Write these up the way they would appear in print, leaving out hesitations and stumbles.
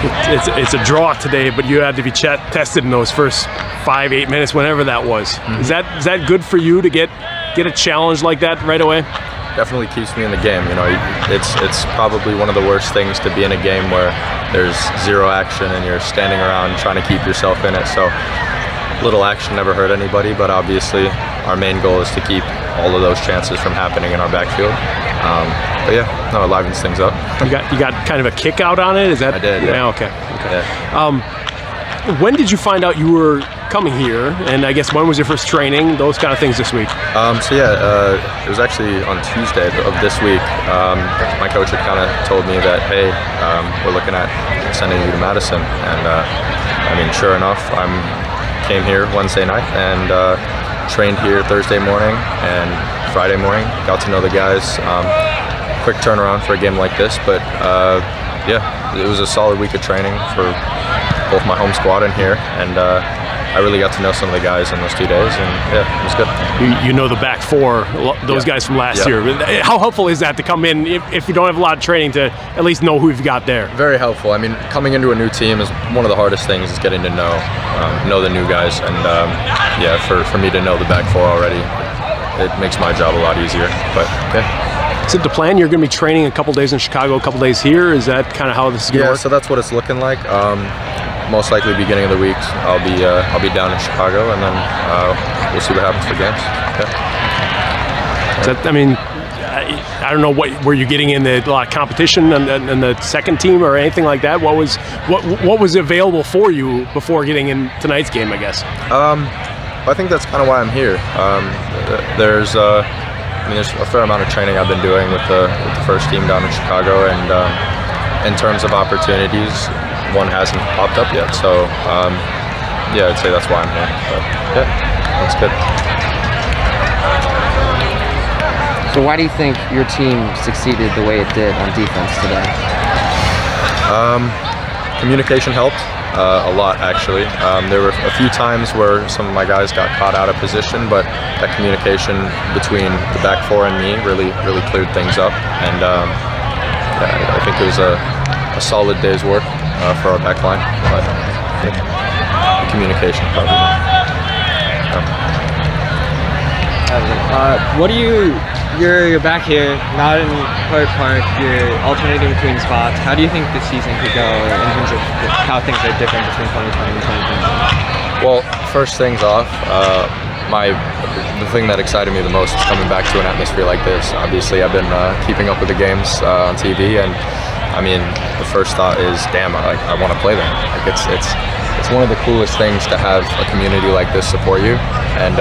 it's a draw today, but you had to be tested in those first 5-8 minutes, whenever that was. Mm-hmm. Is that good for you to get a challenge like that right away? Definitely keeps me in the game. You know, it's probably one of the worst things to be in a game where there's zero action and you're standing around trying to keep yourself in it. So little action never hurt anybody, but obviously our main goal is to keep all of those chances from happening in our backfield. But yeah, no, it livens things up. You got kind of a kick out on it? Is that? I did. Yeah. Okay. Yeah. When did you find out you were coming here? And I guess when was your first training? Those kind of things this week. It was actually on Tuesday of this week. My coach had kind of told me that, hey, we're looking at sending you to Madison, and I mean, sure enough, came here Wednesday night and trained here Thursday morning and Friday morning. Got to know the guys. Quick turnaround for a game like this, but yeah, it was a solid week of training for both my home squad and here, and I really got to know some of the guys in those 2 days, and yeah, it was good. You know the back four, those guys from last year. How helpful is that to come in if you don't have a lot of training to at least know who you've got there? Very helpful. I mean, coming into a new team is one of the hardest things, is getting to know the new guys, and yeah, for me to know the back four already, it makes my job a lot easier. But yeah. Is it the plan? You're going to be training a couple days in Chicago, a couple days here. Is that kind of how this is going to work? Yeah, so that's what it's looking like. Most likely beginning of the week, I'll be down in Chicago, and then we'll see what happens for games. Yeah. I mean, I don't know were you getting in a lot of competition in the second team or anything like that? What was available for you before getting in tonight's game, I guess? I think that's kind of why I'm here. There's a fair amount of training I've been doing with the first team down in Chicago, and in terms of opportunities, one hasn't popped up yet. So yeah, I'd say that's why I'm here. But yeah, that's good. So why do you think your team succeeded the way it did on defense today? Communication helped a lot, actually. There were a few times where some of my guys got caught out of position, but that communication between the back four and me really cleared things up, and yeah, I think it was a solid day's work for our back line, but yeah, communication probably. You're back here, not in Hart Park, you're alternating between spots. How do you think the season could go in terms of how things are different between 2020 and 2021? Well, first things off, the thing that excited me the most is coming back to an atmosphere like this. Obviously, I've been keeping up with the games on TV, and I mean, the first thought is, damn, I want to play there. Like it's one of the coolest things to have a community like this support you, and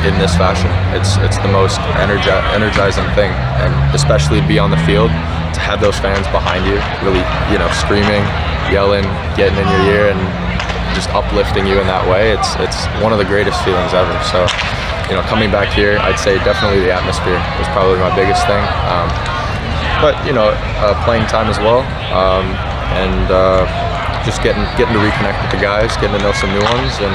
in this fashion, it's the most energizing thing, and especially to be on the field, to have those fans behind you, really, screaming, yelling, getting in your ear, and just uplifting you in that way. It's one of the greatest feelings ever. So, coming back here, I'd say definitely the atmosphere was probably my biggest thing. But playing time as well, and just getting to reconnect with the guys, getting to know some new ones, and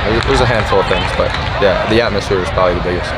it was a handful of things, but yeah, the atmosphere was probably the biggest.